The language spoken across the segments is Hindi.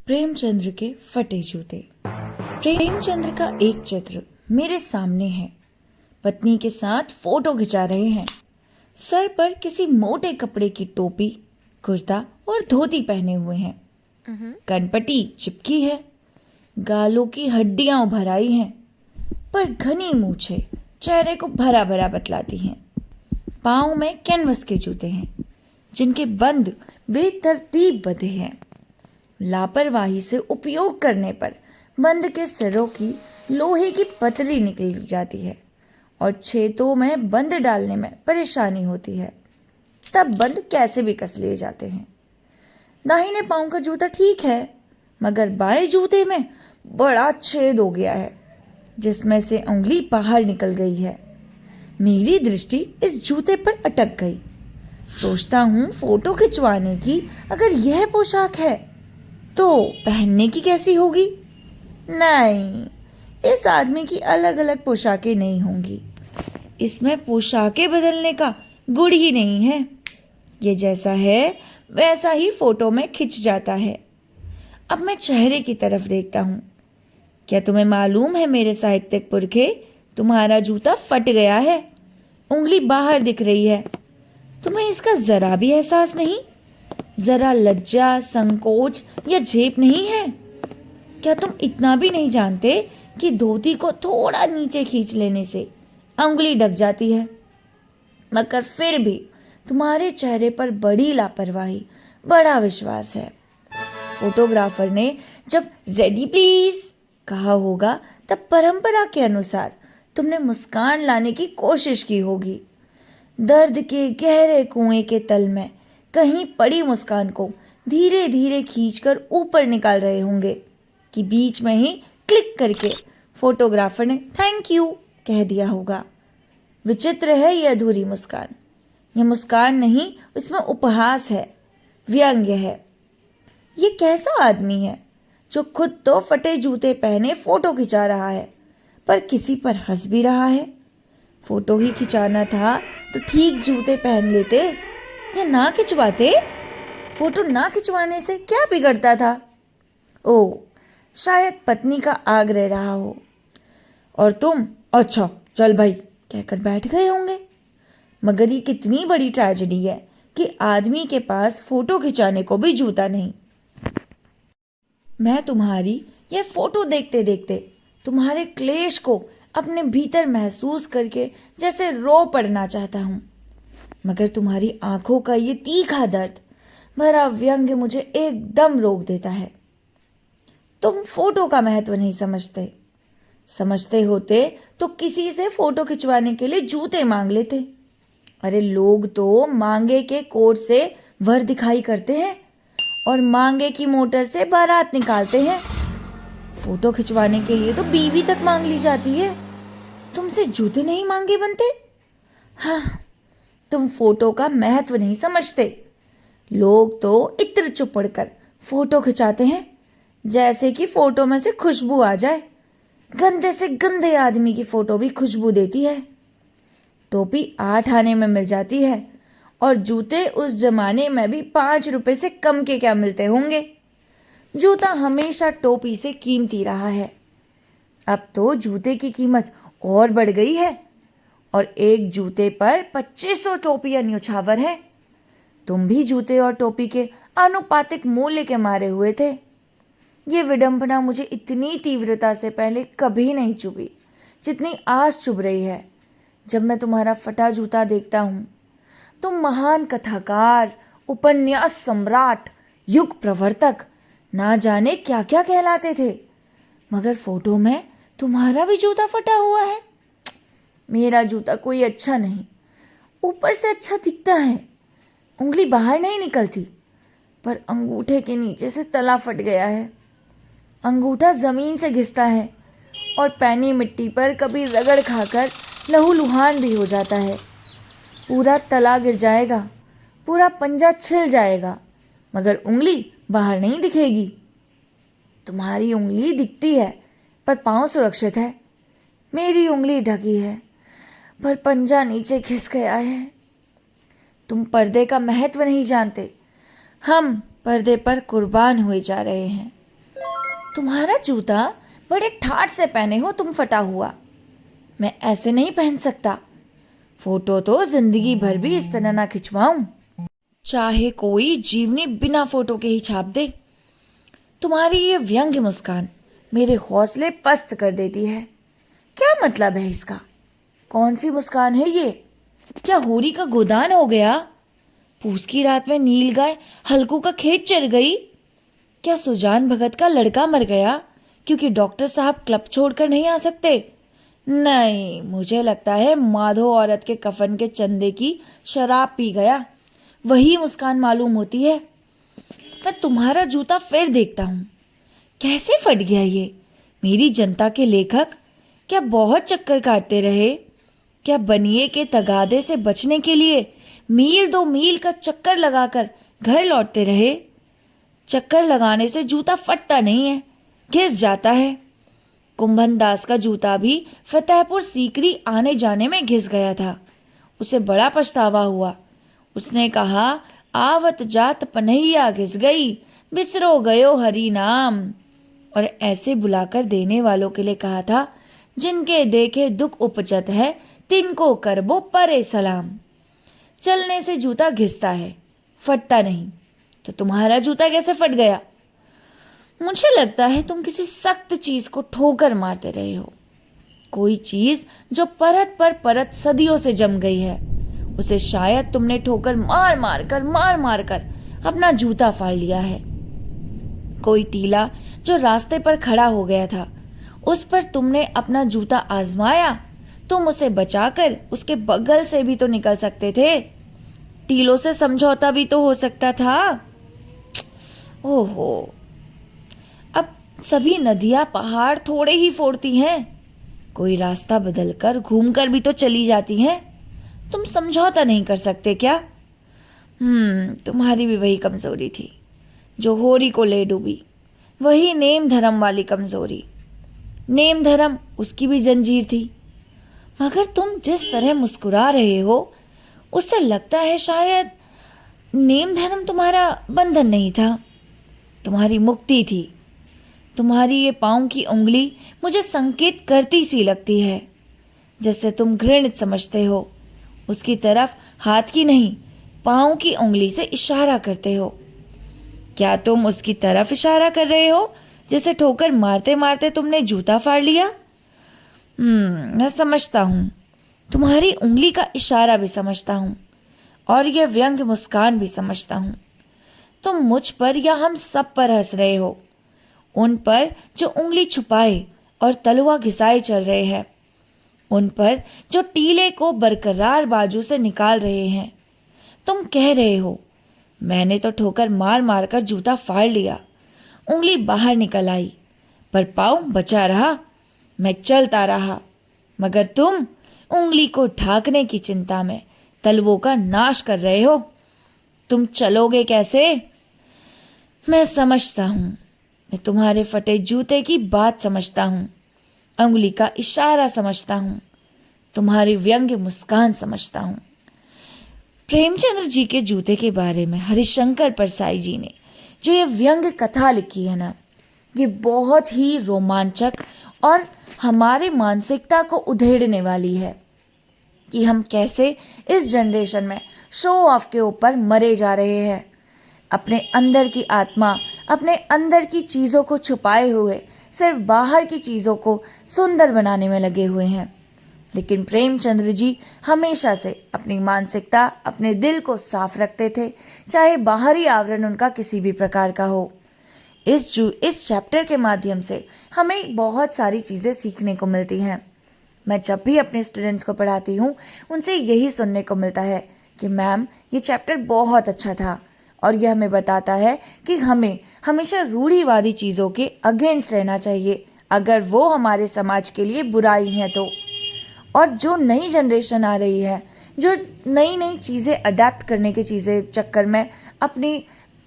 प्रेमचंद्र के फटे जूते। प्रेमचंद्र का एक चित्र मेरे सामने है। पत्नी के साथ फोटो खिंचा रहे हैं। सर पर किसी मोटे कपड़े की टोपी, कुर्ता और धोती पहने हुए हैं। कनपटी चिपकी है, गालों की हड्डियां उभर आई हैं, पर घनी मूछें चेहरे को भरा भरा बतलाती हैं। पाँव में कैनवस के जूते हैं, जिनके बंद बेतरतीब बंधे हैं। लापरवाही से उपयोग करने पर बंद के सिरों की लोहे की पतली निकल जाती है और छेदों में बंद डालने में परेशानी होती है। तब बंद कैसे भी कस लिए जाते हैं। दाहिने पांव का जूता ठीक है, मगर बाएं जूते में बड़ा छेद हो गया है, जिसमें से उंगली बाहर निकल गई है। मेरी दृष्टि इस जूते पर अटक गई। सोचता हूँ फोटो खिंचवाने की अगर यह पोशाक है तो पहनने की कैसी होगी। नहीं, इस आदमी की अलग अलग पोशाकें नहीं होंगी। इसमें पोशाकें बदलने का गुण ही नहीं है। ये जैसा है वैसा ही फोटो में खिंच जाता है। अब मैं चेहरे की तरफ देखता हूँ। क्या तुम्हें मालूम है मेरे साहित्यिक पुरखे, तुम्हारा जूता फट गया है, उंगली बाहर दिख रही है। तुम्हें इसका जरा भी एहसास नहीं? जरा लज्जा, संकोच या झेप नहीं है? क्या तुम इतना भी नहीं जानते कि धोती को थोड़ा नीचे खींच लेने से उंगली ढक जाती है? मगर फिर भी तुम्हारे चेहरे पर बड़ी लापरवाही, बड़ा विश्वास है। फोटोग्राफर ने जब रेडी प्लीज कहा होगा, तब परंपरा के अनुसार तुमने मुस्कान लाने की कोशिश की होगी। दर्द के गहरे कुएं के तल में कहीं पड़ी मुस्कान को धीरे धीरे खींचकर ऊपर निकाल रहे होंगे कि बीच में ही क्लिक करके फोटोग्राफर ने थैंक यू कह दिया होगा। विचित्र है यह अधूरी मुस्कान। यह मुस्कान नहीं, इसमें उपहास है, व्यंग्य है। ये कैसा आदमी है जो खुद तो फटे जूते पहने फोटो खिंचा रहा है, पर किसी पर हंस भी रहा है। फोटो ही खिंचाना था तो ठीक जूते पहन लेते या ना खिंचवाते। फोटो ना खिंचवाने से क्या बिगड़ता था? ओ, शायद पत्नी का आग्रह रहा हो और तुम अच्छा चल भाई कहकर बैठ गए होंगे। मगर ये कितनी बड़ी ट्रेजेडी है कि आदमी के पास फोटो खिंचाने को भी जूता नहीं। मैं तुम्हारी यह फोटो देखते देखते तुम्हारे क्लेश को अपने भीतर महसूस करके जैसे रो पड़ना चाहता हूँ, मगर तुम्हारी आंखों का ये तीखा दर्द भरा व्यंग्य मुझे एकदम रोक देता है। तुम फोटो का महत्व नहीं समझते। समझते होते तो किसी से फोटो खिंचवाने के लिए जूते मांग लेते। अरे लोग तो मांगे के कोट से वर दिखाई करते हैं और मांगे की मोटर से बारात निकालते हैं। फोटो खिंचवाने के लिए तो बीवी तक मांग ली जाती है। तुमसे जूते नहीं मांगे बनते? हाँ, तुम फोटो का महत्व नहीं समझते। लोग तो इत्र चुपड़ कर फोटो खिंचाते हैं, जैसे कि फोटो में से खुशबू आ जाए। गंदे से गंदे आदमी की फोटो भी खुशबू देती है। टोपी 8 आने में मिल जाती है और जूते उस जमाने में भी 5 रुपए से कम के क्या मिलते होंगे। जूता हमेशा टोपी से कीमती रहा है। अब तो जूते की कीमत और बढ़ गई है और एक जूते पर 2500 टोपियां न्यौछावर है। तुम भी जूते और टोपी के आनुपातिक मूल्य के मारे हुए थे। ये विडंबना मुझे इतनी तीव्रता से पहले कभी नहीं चुभी जितनी आज चुभ रही है जब मैं तुम्हारा फटा जूता देखता हूँ। तुम महान कथाकार, उपन्यास सम्राट, युग प्रवर्तक, ना जाने क्या क्या कहलाते थे, मगर फोटो में तुम्हारा भी जूता फटा हुआ है। मेरा जूता कोई अच्छा नहीं, ऊपर से अच्छा दिखता है। उंगली बाहर नहीं निकलती, पर अंगूठे के नीचे से तला फट गया है। अंगूठा जमीन से घिसता है और पैनी मिट्टी पर कभी रगड़ खाकर लहूलुहान भी हो जाता है। पूरा तला गिर जाएगा, पूरा पंजा छिल जाएगा, मगर उंगली बाहर नहीं दिखेगी। तुम्हारी उंगली दिखती है पर पांव सुरक्षित है। मेरी उंगली ढकी है पर पंजा नीचे घिस गया है। तुम पर्दे का महत्व नहीं जानते। हम पर्दे पर कुर्बान हुए जा रहे हैं। तुम्हारा जूता बड़े ठाट से पहने हो तुम, फटा हुआ। मैं ऐसे नहीं पहन सकता। फोटो तो जिंदगी भर भी इस तरह ना खिंचवाऊं, चाहे कोई जीवनी बिना फोटो के ही छाप दे। तुम्हारी ये व्यंग्य मुस्कान मेरे हौसले पस्त कर देती है। क्या मतलब है इसका? कौन सी मुस्कान है ये? क्या होरी का गोदान हो गया? पूस की रात में नील गाय हल्कू का खेत चर गई? क्या सुजान भगत का लड़का मर गया क्योंकि डॉक्टर साहब क्लब छोड़कर नहीं आ सकते? नहीं, मुझे लगता है माधो औरत के कफन के चंदे की शराब पी गया, वही मुस्कान मालूम होती है। मैं तुम्हारा जूता फिर देखता हूँ। कैसे फट गया ये? मेरी जनता के लेखक क्या बहुत चक्कर काटते रहे? क्या बनिए के तगादे से बचने के लिए मील 2 मील का चक्कर लगाकर घर लौटते रहे? चक्कर लगाने से जूता फटता नहीं है, घिस जाता है। कुंभन दास का जूता भी फतेहपुर सीकरी आने जाने में घिस गया था। उसे बड़ा पछतावा हुआ। उसने कहा, आवत जात पनहिया घिस गई, बिसरो गयो हरि नाम। और ऐसे बुलाकर देने वालों के लिए कहा था, जिनके देखे दुख उपजत है, तिनको करबो परे सलाम। चलने से जूता घिसता है, फटता नहीं। तो तुम्हारा जूता कैसे फट गया? मुझे लगता है तुम किसी सख्त चीज को ठोकर मारते रहे हो। कोई चीज जो परत पर परत सदियों से जम गई है, उसे शायद तुमने ठोकर मार मार कर अपना जूता फाड़ लिया है। कोई टीला जो रास्ते पर खड़ा हो गया था, उस पर तुमने अपना जूता आजमाया। तुम उसे बचाकर उसके बगल से भी तो निकल सकते थे। टीलों से समझौता भी तो हो सकता था। ओहो, अब सभी नदियां पहाड़ थोड़े ही फोड़ती हैं, कोई रास्ता बदलकर घूमकर भी तो चली जाती हैं। तुम समझौता नहीं कर सकते क्या? तुम्हारी भी वही कमजोरी थी जो होरी को ले डूबी, वही नेम धर्म वाली कमजोरी। नेम धर्म उसकी भी जंजीर थी, मगर तुम जिस तरह मुस्कुरा रहे हो उससे लगता है शायद नेम धर्म तुम्हारा बंधन नहीं था, तुम्हारी मुक्ति थी। तुम्हारी ये पाँव की उंगली मुझे संकेत करती सी लगती है, जैसे तुम घृणित समझते हो। उसकी तरफ हाथ की नहीं, पाँव की उंगली से इशारा करते हो। क्या तुम उसकी तरफ इशारा कर रहे हो जिसे ठोकर मारते मारते तुमने जूता फाड़ लिया? मैं समझता हूँ, तुम्हारी उंगली का इशारा भी समझता हूँ और यह व्यंग्य मुस्कान भी समझता हूँ। तुम मुझ पर या हम सब पर हंस रहे हो, उन पर जो उंगली छुपाए और तलवा घिसाए चल रहे हैं, उन पर जो टीले को बरकरार बाजू से निकाल रहे हैं। तुम कह रहे हो, मैंने तो ठोकर मार मार कर जूता फाड़ लिया, उंगली बाहर निकल आई, पर पाँव बचा रहा, मैं चलता रहा। मगर तुम उंगली को ढांकने की चिंता में तलवों का नाश कर रहे हो। तुम चलोगे कैसे? मैं समझता हूँ, मैं तुम्हारे फटे जूते की बात समझता हूँ, उंगली का इशारा समझता हूँ, तुम्हारी व्यंग्य मुस्कान समझता हूँ। प्रेमचंद्र जी के जूते के बारे में हरिशंकर परसाई जी ने जो ये व्यंग्य कथा लिखी है ना, ये बहुत ही रोमांचक और हमारे मानसिकता को उधेड़ने वाली है कि हम कैसे इस जनरेशन में शो ऑफ के ऊपर मरे जा रहे हैं। अपने अंदर की आत्मा, अपने अंदर की चीज़ों को छुपाए हुए सिर्फ बाहर की चीज़ों को सुंदर बनाने में लगे हुए हैं। लेकिन प्रेमचंद्र जी हमेशा से अपनी मानसिकता, अपने दिल को साफ रखते थे, चाहे बाहरी आवरण उनका किसी भी प्रकार का हो। इस चैप्टर के माध्यम से हमें बहुत सारी चीज़ें सीखने को मिलती हैं। मैं जब भी अपने स्टूडेंट्स को पढ़ाती हूँ, उनसे यही सुनने को मिलता है कि मैम ये चैप्टर बहुत अच्छा था, और यह हमें बताता है कि हमें हमेशा रूढ़िवादी चीज़ों के अगेंस्ट रहना चाहिए, अगर वो हमारे समाज के लिए बुराई हैं तो। और जो नई जनरेशन आ रही है, जो नई नई चीज़ें अडेप्ट करने के चीज़ें चक्कर में अपनी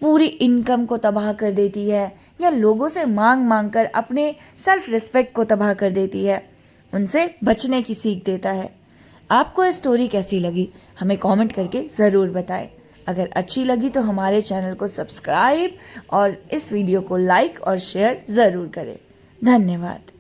पूरी इनकम को तबाह कर देती है, या लोगों से मांग मांग कर अपने सेल्फ रिस्पेक्ट को तबाह कर देती है, उनसे बचने की सीख देता है। आपको ये स्टोरी कैसी लगी हमें कमेंट करके ज़रूर बताएं। अगर अच्छी लगी तो हमारे चैनल को सब्सक्राइब और इस वीडियो को लाइक और शेयर ज़रूर करें। धन्यवाद।